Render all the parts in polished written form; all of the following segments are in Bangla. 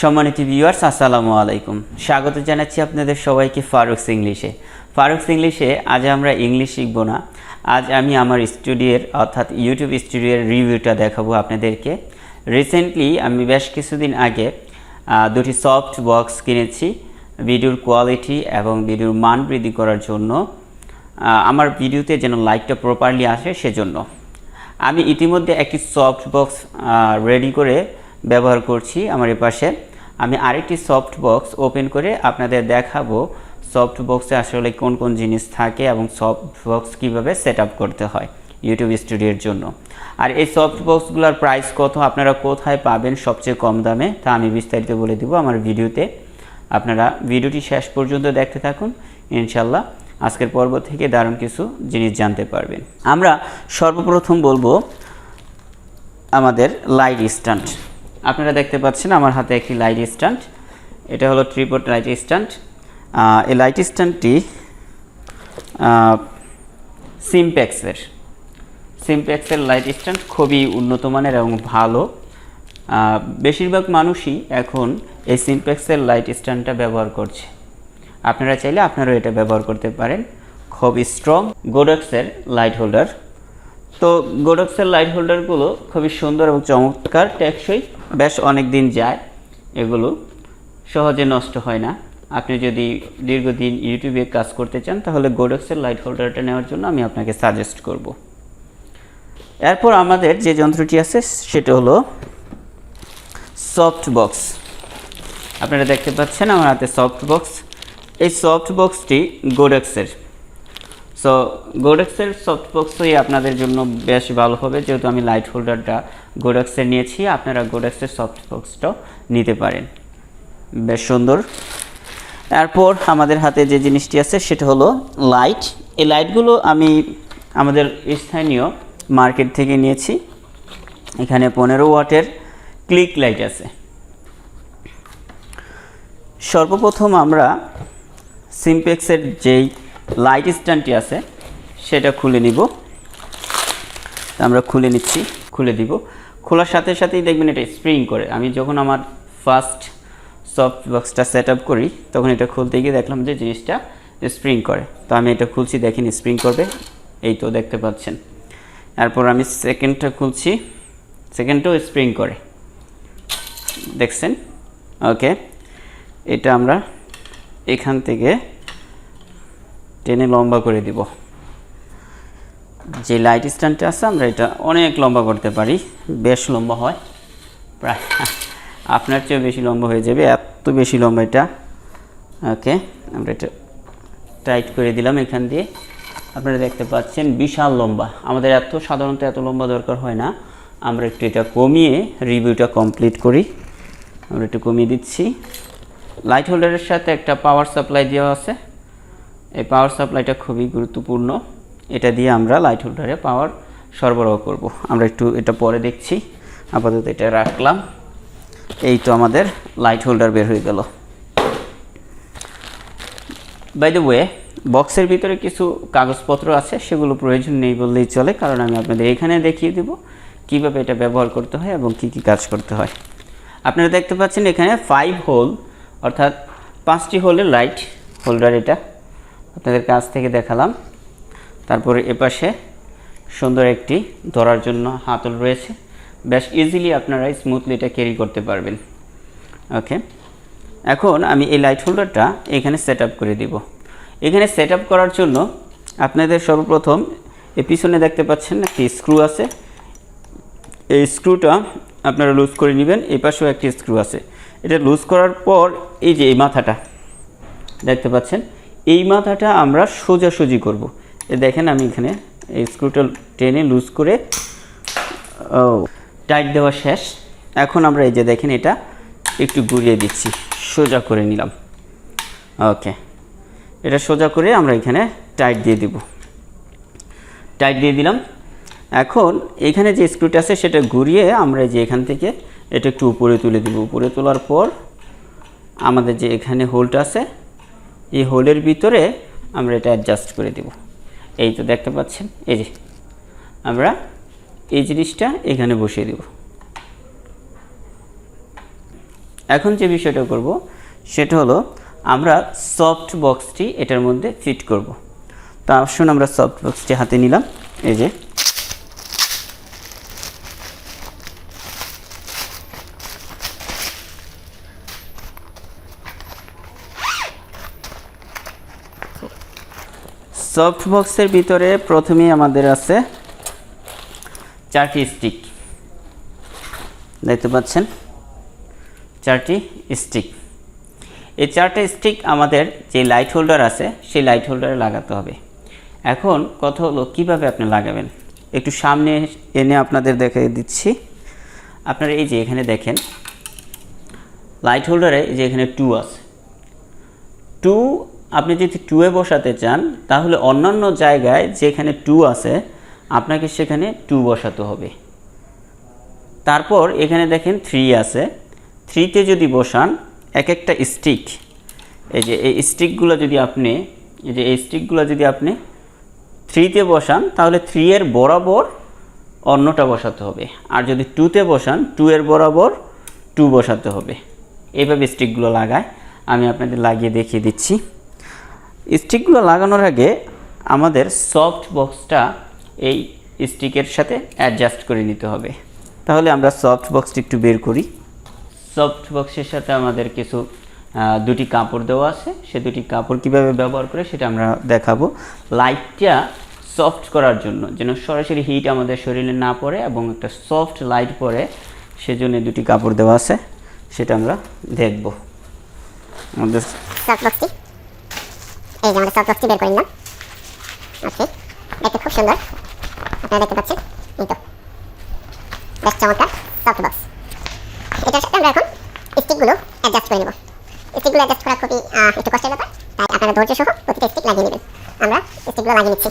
সম্মানিত ভিউয়ার্স, আসসালামু আলাইকুম। স্বাগত জানাচ্ছি আপনাদের সবাইকে ফারুকস ইংলিশে। ফারুকস ইংলিশে আজ আমরা ইংলিশ শিখব না, আজ আমি আমার স্টুডিওর অর্থাৎ ইউটিউব স্টুডিওর রিভিউটা দেখাবো আপনাদেরকে। রিসেন্টলি আমি বেশ কিছুদিন আগে দুটি সফট বক্স কিনেছি ভিডিওর কোয়ালিটি এবং ভিডিওর মান বৃদ্ধি করার জন্য, আমার ভিডিওতে যেন লাইকটা প্রপারলি আসে সেজন্য। আমি ইতিমধ্যে একটি সফট বক্স রেডি করে ব্যবহার করছি আমার পাশে। আমি আরেকটি সফট বক্স ওপেন করে আপনাদের দেখাবো সফট বক্সে আসলে কোন কোন জিনিস থাকে এবং সফট বক্স কীভাবে সেট আপ করতে হয় ইউটিউব স্টুডিওর জন্য। আর এই সফট বক্সগুলোর প্রাইস কত, আপনারা কোথায় পাবেন সবচেয়ে কম দামে, তা আমি বিস্তারিত বলে দেবো আমার ভিডিওতে। আপনারা ভিডিওটি শেষ পর্যন্ত দেখতে থাকুন, ইনশাল্লাহ আজকের পর্ব থেকে দারুণ কিছু জিনিস জানতে পারবেন। আমরা সর্বপ্রথম বলবো আমাদের লাইট স্ট্যান্ড। আপনারা দেখতে পাচ্ছেন আমার হাতে একটি লাইট স্ট্যান্ড, এটা হলো ট্রিপড লাইট স্ট্যান্ড। এই লাইট স্ট্যান্ডটি সিমপ্যাক্সের লাইট স্ট্যান্ড, খুবই উন্নত মানের এবং ভালো। বেশিরভাগ মানুষই এখন এই সিমপ্যাক্সের লাইট স্ট্যান্ডটা ব্যবহার করছে। আপনারা চাইলে আপনারাও এটা ব্যবহার করতে পারেন। খুব স্ট্রং গোডক্সের লাইট হোল্ডার। তো গোডক্সের লাইট হোল্ডারগুলো খুবই সুন্দর এবং চমৎকার, টেকসই, বেশ অনেক দিন যায়, এগুলো সহজে নষ্ট হয় না। আপনি যদি দীর্ঘদিন ইউটিউবে কাজ করতে চান তাহলে গোডক্সের লাইট হোল্ডারটা নেওয়ার জন্য আমি আপনাকে সাজেস্ট করব। এরপর আমাদের যে যন্ত্রটি আছে সেটা হলো সফট বক্স। আপনারা দেখতে পাচ্ছেন আমার হাতে সফট বক্স। এই সফট বক্সটি গোডক্সের। সো গোডক্সের সফট বক্সই আপনাদের জন্য বেশ ভালো হবে, যেহেতু আমি লাইট হোল্ডারটা গোডক্সের নিয়েছি। আপনারা গোডক্সের সফট বক্সটাও নিতে পারেন, বেশ সুন্দর। এরপর আমাদের হাতে যে জিনিসটি আছে সেটা হলো লাইট। এই লাইটগুলো আমি আমাদের স্থানীয় মার্কেট থেকে নিয়েছি। এখানে 15 ওয়াটের ক্লিক লাইট আছে। সর্বপ্রথম আমরা সিমপ্যাক্সের যেই লাইট স্ট্যান্ডটি আছে সেটা খুলে নিব। আমরা খুলে নিচ্ছি, খুলে দিব। খোলার সাথে সাথেই দেখবেন এটা স্প্রিং করে। আমি যখন আমার ফার্স্ট সফট বক্সটা সেট আপ করি তখন এটা খুলতে গিয়ে দেখলাম যে জিনিসটা স্প্রিং করে। তো আমি এটা খুলছি, দেখেন স্প্রিং করবে, এই তো দেখতে পাচ্ছেন। এরপর আমি সেকেন্ডটা খুলছি, সেকেন্ডটাও স্প্রিং করে, দেখছেন। ওকে, এটা আমরা এখান থেকে টেনে লম্বা করে দিব। যে লাইট স্ট্যান্ডটা আছে আমরা এটা অনেক লম্বা করতে পারি, বেশ লম্বা হয়, প্রায় আপনার চেয়েও বেশি লম্বা হয়ে যাবে, এত বেশি লম্বা এটা। ওকে, আমরা এটা টাইট করে দিলাম এখান দিয়ে। আপনারা দেখতে পাচ্ছেন বিশাল লম্বা। আমাদের সাধারণত এত লম্বা দরকার হয় না। আমরা একটু এটা কমিয়ে রিভিউটা কমপ্লিট করি। আমরা একটু কমিয়ে দিচ্ছি। লাইট হোল্ডারের সাথে একটা পাওয়ার সাপ্লাই দেওয়া আছে। এই পাওয়ার সাপ্লাইটা খুবই গুরুত্বপূর্ণ। এটা দিয়ে আমরা লাইট হোল্ডারে পাওয়ার সরবরাহ করব। আমরা একটু এটা পরে দেখছি, আপাতত এটা রাখলাম। এই তো আমাদের লাইট হোল্ডার বের হয়ে গেল। বাই দ্য ওয়ে, বক্সের ভিতরে কিছু কাগজপত্র আছে, সেগুলো প্রয়োজন নেই বললেই চলে, কারণ আমি আপনাদের এখানে দেখিয়ে দেব কীভাবে এটা ব্যবহার করতে হয় এবং কী কী কাজ করতে হয়। আপনারা দেখতে পাচ্ছেন এখানে 5 হোল অর্থাৎ 5টি হোলের লাইট হোল্ডার। এটা আপনাদের কাছ থেকে দেখালাম। তারপরে এপাশে সুন্দর একটি ধরার জন্য হাতল রয়েছে, বেশ ইজিলি আপনারা স্মুথলি এটা ক্যারি করতে পারবেন। ওকে, এখন আমি এই লাইট হোল্ডারটা এখানে সেট আপ করে দিব। এখানে সেট আপ করার জন্য আপনাদের সর্বপ্রথম এই পিছনে দেখতে পাচ্ছেন একটি স্ক্রু আছে। এই স্ক্রুটা আপনারা লুজ করে নেবেন। এই পাশেও একটি স্ক্রু আছে। এটা লুজ করার পর এই যে এই মাথাটা দেখতে পাচ্ছেন, এই মাথাটা আমরা সোজাসুজি করব। দেখেন আমি এখানে এই স্ক্রুটা টেনে লুজ করে টাইট দেওয়া শেষ। এখন আমরা এই যে দেখেন এটা একটু ঘুরিয়ে দিচ্ছি, সোজা করে নিলাম। ওকে, এটা সোজা করে আমরা এখানে টাইট দিয়ে দিব। টাইট দিয়ে দিলাম। এখন এখানে যে স্ক্রুটা আছে সেটা ঘুরিয়ে আমরা যে এখান থেকে এটা একটু উপরে তুলে দিব। উপরে তোলার পর আমাদের যে এখানে হোলটা আছে এই হোলের ভিতরে আমরা এটা অ্যাডজাস্ট করে দেব। এই তো দেখতে পাচ্ছেন, এই যে আমরা এই জিনিসটা এখানে বসিয়ে দেব। এখন যে বিষয়টা করব সেটা হলো আমরা সফট বক্সটি এটার মধ্যে ফিট করব। তা আসুন আমরা সফট বক্সটি হাতে নিলাম। এই যে সফট বক্সের ভিতরে প্রথমেই আমাদের আছে 4টি স্টিক, দেখতে পাচ্ছেন 4টি স্টিক। এই 4টা স্টিক আমাদের যে লাইট হোল্ডার আছে সেই লাইট হোল্ডারে লাগাতে হবে। এখন কথা হলো কিভাবে আপনি লাগাবেন, একটু সামনে এনে আপনাদের দেখিয়ে দিচ্ছি। আপনারা এই যে এখানে দেখেন লাইট হোল্ডারে যে এখানে 2 আছে, 2 আপনি যদি 2-এ বসাতে চান তাহলে অন্যান্য জায়গায় যেখানে 2 আছে আপনাকে সেখানে 2 বসাতে হবে। তারপর এখানে দেখেন 3 আছে, 3-তে যদি বসান এক একটা স্টিক, এই যে এই স্টিকগুলো যদি আপনি 3-তে বসান তাহলে 3-এর বরাবর অন্যটা বসাতে হবে, আর যদি 2-তে বসান 2-এর বরাবর 2 বসাতে হবে। এইভাবে স্টিকগুলো লাগায় আমি আপনাদের লাগিয়ে দেখিয়ে দিচ্ছি। স্টিকগুলো লাগানোর আগে আমাদের সফট বক্সটা এই স্টিকের সাথে অ্যাডজাস্ট করে নিতে হবে। তাহলে আমরা সফট বক্সটি একটু বের করি। সফট বক্সের সাথে আমাদের কিছু 2টি কাপড় দেওয়া আছে, সে 2টি কাপড় কীভাবে ব্যবহার করে সেটা আমরা দেখাবো। লাইটটা সফট করার জন্য, যেন সরাসরি হিট আমাদের শরীরে না পড়ে এবং একটা সফট লাইট পড়ে, সেজন্য 2টি কাপড় দেওয়া আছে, সেটা আমরা দেখব। আমাদের সফট বক্সটি, এই যে আমাদের সফট বক্সটি বের করে নিলাম। ওকে, দেখতে খুব সুন্দর, আপনারা দেখতে পাচ্ছেন, এই তো বেশ চমৎকার সফট বক্স। এটার সাথে আমরা এখন স্টিকগুলো অ্যাডজাস্ট করে নেব। স্টিকগুলো অ্যাডজাস্ট করা খুবই একটু কষ্টের ব্যাপার, তাই আপনারা ধৈর্য সহ প্রতিটা স্টিক লাগিয়ে নেবেন। আমরা স্টিকগুলো লাগিয়ে নিচ্ছি।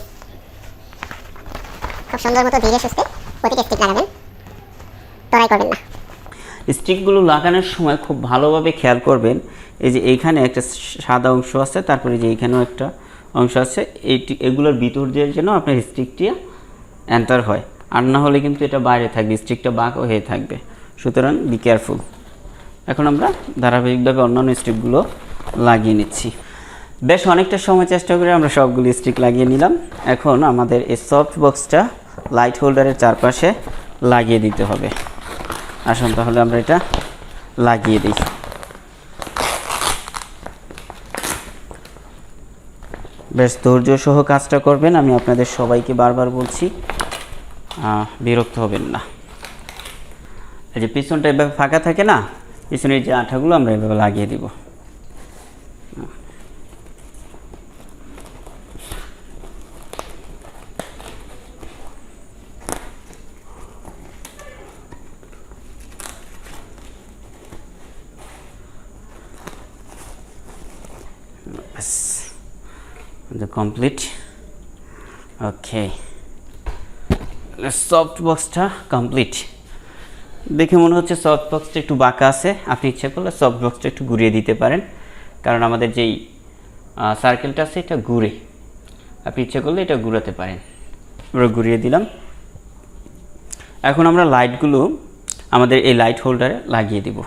খুব সুন্দর মতো ধীরে সুস্থে প্রতিটা স্টিক লাগাবেন, তড়াই করবেন না। স্টিকগুলো লাগানোর সময় খুব ভালোভাবে খেয়াল করবেন, এই যে এইখানে একটা সাদা অংশ আছে, তারপরে যে এইখানেও একটা অংশ আছে, এগুলোর ভিতর দিয়ে যেন আপনার স্টিকটি এন্টার হয়, আর না হলে কিন্তু এটা বাইরে থাকবে, স্টিকটা বাঁকা হয়ে থাকবে। সুতরাং বি কেয়ারফুল। এখন আমরা ধারাবাহিকভাবে অন্যান্য স্টিকগুলো লাগিয়ে নিচ্ছি। বেশ অনেকটা সময় চেষ্টা করে আমরা সবগুলো স্টিক লাগিয়ে নিলাম। এখন আমাদের এই সফট বক্সটা লাইট হোল্ডারের চারপাশে লাগিয়ে দিতে হবে। আসুন তাহলে আমরা এটা লাগিয়ে দিই। বেশ ধৈর্য সহ কাজটা করবেন, আমি আপনাদের সবাইকে বারবার বলছি, বিরক্ত হবেন না। এই যে পিছনটা এভাবে ফাঁকা থাকে না, পিছনের যে আঠাগুলো আমরা এভাবে লাগিয়ে দিব। কমপ্লিট। ওকে, সফট বক্সটা কমপ্লিট। দেখে মনে হচ্ছে সফট বক্সটা একটু বাঁকা আছে, আপনি ইচ্ছা করলে সফট বক্সটা একটু ঘুরিয়ে দিতে পারেন, কারণ আমাদের যেই সার্কেলটা আছে এটা ঘুরে, আপনি ইচ্ছা করলে এটা ঘুরাতে পারেন। আমরা ঘুরিয়ে দিলাম। এখন আমরা লাইটগুলো আমাদের এই লাইট হোল্ডারে লাগিয়ে দিব।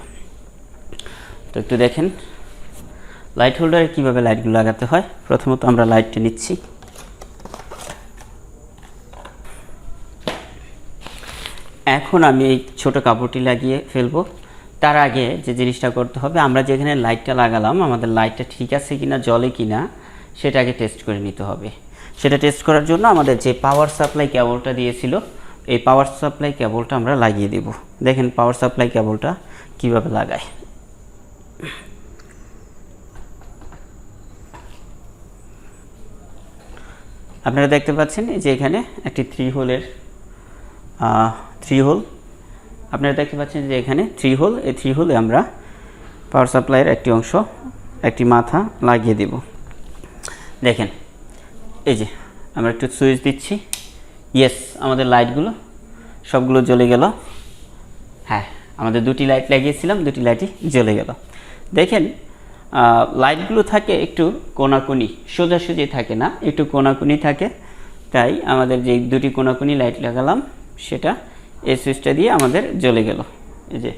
তো একটু দেখেন লাইট হোল্ডারে কীভাবে লাইটগুলো লাগাতে হয়। প্রথমত আমরা লাইটটা নিচ্ছি, এখন আমি এই ছোট কাপড়টি লাগিয়ে ফেলবো। তার আগে যে জিনিসটা করতে হবে, আমরা যেখানে লাইটটা লাগালাম আমাদের লাইটটা ঠিক আছে কিনা, জ্বলে কিনা সেটা আগে টেস্ট করে নিতে হবে। সেটা টেস্ট করার জন্য আমাদের যে পাওয়ার সাপ্লাই কেবলটা দিয়েছিল, এই পাওয়ার সাপ্লাই কেবলটা আমরা লাগিয়ে দেব। দেখেন পাওয়ার সাপ্লাই কেবলটা কিভাবে লাগায়। আপনারা দেখতে পাচ্ছেন যে এখানে একটি 3 হোলের 3 হোল, আপনারা দেখতে পাচ্ছেন যে এখানে 3 হোল, এই 3 হোলে আমরা পাওয়ার সাপ্লাইয়ের একটি অংশ, একটি মাথা লাগিয়ে দেব। দেখেন এই যে আমরা একটু সুইচ দিচ্ছি, ইয়েস আমাদের লাইটগুলো সবগুলো জ্বলে গেল। হ্যাঁ, আমাদের 2টি লাইট লাগিয়েছিলাম, 2টি লাইটই জ্বলে গেল। দেখেন লাইটগুলো থাকে একটু কোনাকুনি, সোজাসুজি থাকে না, একটু কোনাকুনি থাকে। তাই আমাদের যে 2টি কোনাকুনি লাইট লাগালাম সেটা এই সুইচটা দিয়ে আমাদের জ্বলে গেল। এই যে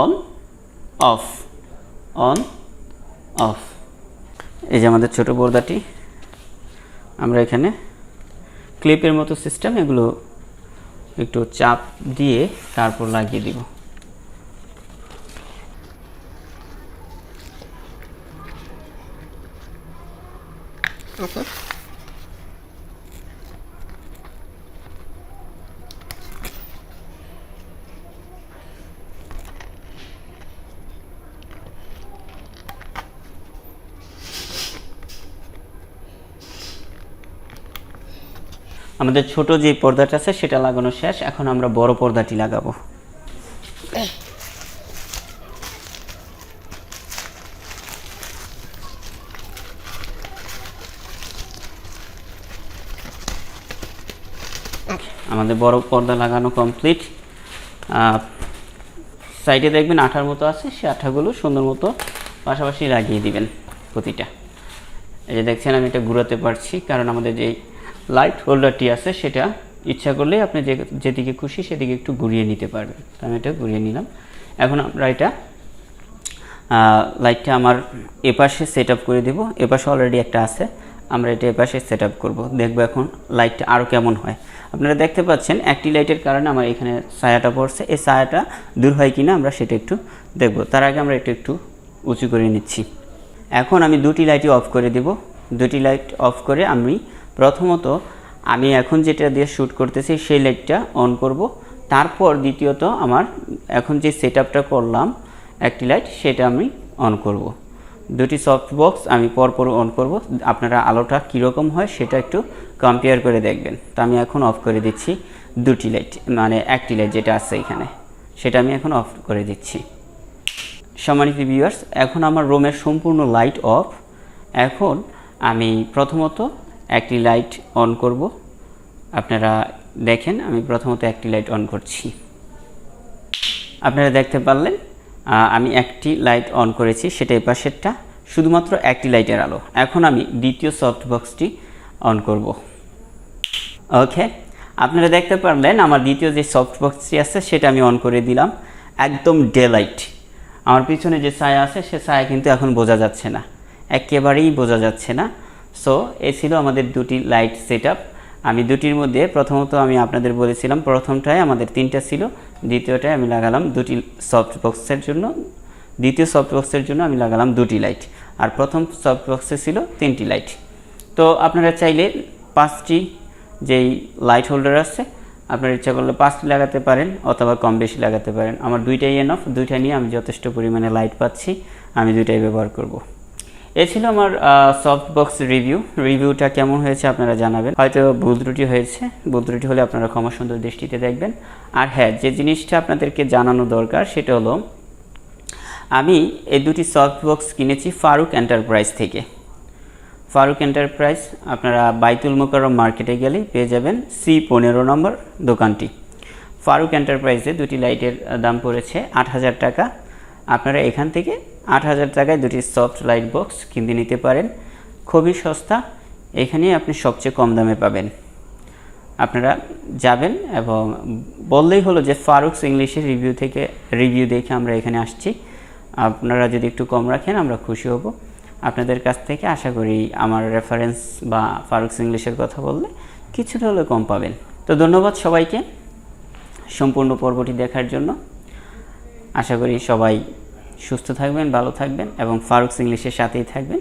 অন অফ, অন অফ। এই যে আমাদের ছোট পর্দাটি, আমরা এখানে ক্লিপের মতো সিস্টেম, এগুলো একটু চাপ দিয়ে তারপর লাগিয়ে দিব। ওকে, আমাদের ছোট যে পর্দাটা আছে সেটা লাগানো শেষ, এখন আমরা বড় পর্দাটি লাগাবো। আমাদের বড় পর্দা লাগানো কমপ্লিট। সাইডে দেখবেন আঠার মতো আছে, সেই আঠাগুলো সুন্দর মতো পাশাপাশি লাগিয়ে দিবেন প্রতিটা। এই যে দেখছেন আমি এটা ঘুরাতে পারছি, কারণ আমাদের যে লাইট হোল্ডারটি আছে সেটা ইচ্ছা করলেই আপনি যেদিকে খুশি সেদিকে একটু ঘুরিয়ে নিতে পারবেন। তো আমি এটা ঘুরিয়ে নিলাম। এখন আমরা এটা লাইটটা আমার এপাশে সেট আপ করে দেবো। এপাশে অলরেডি একটা আছে, আমরা এটা এপাশে সেট আপ করবো। দেখবো এখন লাইটটা আরও কেমন হয়। আপনারা দেখতে পাচ্ছেন একটি লাইটের কারণে আমার এখানে ছায়াটা পড়ছে, এই ছায়াটা দূর হয় কিনা আমরা সেটা একটু দেখব। তার আগে আমরা একটু উঁচু করে নিচ্ছি। এখন আমি দুটি লাইটই অফ করে দেব। দুটি লাইট অফ করে আমি প্রথমত আমি এখন যেটা দিয়ে শ্যুট করতেছি সেই লাইটটা অন করব। তারপর দ্বিতীয়ত আমার এখন যে সেট আপটা করলাম একটি লাইট, সেটা আমি অন করব। দুটি সফট বক্স আমি পরপর অন করব। আপনারা আলোটা কীরকম হয় সেটা একটু কম্পেয়ার করে দেখবেন। তো আমি এখন অফ করে দিচ্ছি দুটি লাইট, মানে একটি লাইট যেটা আছে এখানে সেটা আমি এখন অফ করে দিচ্ছি। সম্মানিত ভিউয়ার্স, এখন আমার রুমের সম্পূর্ণ লাইট অফ। এখন আমি প্রথমত একটি লাইট অন করব। আপনারা দেখেন আমি প্রথমত একটি লাইট অন করছি। আপনারা দেখতে পারলেন আমি একটি লাইট অন করেছি, সেটা এই পাশেরটা, শুধুমাত্র একটি লাইটের আলো। এখন আমি দ্বিতীয় সফট বক্সটি অন করব। ওকে, আপনারা দেখতে পারলেন আমার দ্বিতীয় যে সফট বক্সটি আছে সেটা আমি অন করে দিলাম। একদম ডে লাইট। আমার পিছনে যে ছায়া আছে সে ছায়া কিন্তু এখন বোঝা যাচ্ছে না, একেবারেই বোঝা যাচ্ছে না। সো এই ছিল আমাদের দুটি লাইট সেট আপ। আমি দুটির মধ্যে প্রথমত আমি আপনাদের বলেছিলাম প্রথমটায় আমাদের 3টা ছিল, দ্বিতীয়টায় আমি লাগালাম দুটি সফট বক্সের জন্য, দ্বিতীয় সফট বক্সের জন্য আমি লাগালাম দুটি লাইট, আর প্রথম সফট বক্সে ছিল 3টি লাইট। তো আপনারা চাইলে 5টি যেই লাইট হোল্ডার আছে আপনারা ইচ্ছা করলে 5টি লাগাতে পারেন অথবা কম বেশি লাগাতে পারেন। আমার দুইটাই এনফ, দুইটা নিয়ে আমি যথেষ্ট পরিমাণে লাইট পাচ্ছি, আমি দুইটাই ব্যবহার করব। এ ছিল আমার সফট বক্স রিভিউটা কেমন হয়েছে আপনারা জানাবেন। হয়তো ভুল ত্রুটি হয়েছে, ভুল ত্রুটি হলে আপনারা ক্ষমা সুন্দর দৃষ্টিতে দেখবেন। আর হ্যাঁ, যে জিনিসটা আপনাদেরকে জানানো দরকার সেটা হলো আমি এই দুটি সফট বক্স কিনেছি ফারুক এন্টারপ্রাইজ থেকে। ফারুক এন্টারপ্রাইজ আপনারা বাইতুল মোকাররম মার্কেটে গেলেই পেয়ে যাবেন, C15 নম্বর দোকানটি। ফারুক এন্টারপ্রাইজে দুটি লাইটের দাম পড়েছে 8,000 টাকা। আপনারা এখান থেকে 8,000 টাকায় দুটি সফট লাইট বক্স কিনে নিতে পারেন, খুবই সস্তা। এখানেই আপনি সবচেয়ে কম দামে পাবেন। আপনারা যাবেন এবং বললেই হলো যে ফারুকস ইংলিশের রিভিউ দেখে আমরা এখানে আসছি। আপনারা যদি একটু কম রাখেন আমরা খুশি হব। আপনাদের কাছ থেকে আশা করি আমার রেফারেন্স বা ফারুকস ইংলিশের কথা বললে কিছুটা হলেও কম পাবেন। তো ধন্যবাদ সবাইকে সম্পূর্ণ পর্বটি দেখার জন্য। আশা করি সবাই সুস্থ থাকবেন, ভালো থাকবেন এবং ফারুকস ইংলিশের সাথেই থাকবেন।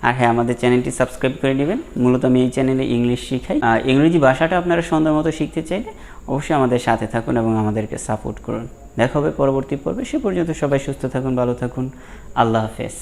আর হ্যাঁ, আমাদের চ্যানেলটি সাবস্ক্রাইব করে নেবেন। মূলত আমি এই চ্যানেলে ইংলিশ শিখাই। ইংরেজি ভাষাটা আপনারা সুন্দর মতো শিখতে চাইলে অবশ্যই আমাদের সাথে থাকুন এবং আমাদেরকে সাপোর্ট করুন। দেখা হবে পরবর্তী পর্বে। সে পর্যন্ত সবাই সুস্থ থাকুন, ভালো থাকুন। আল্লাহ হাফেজ।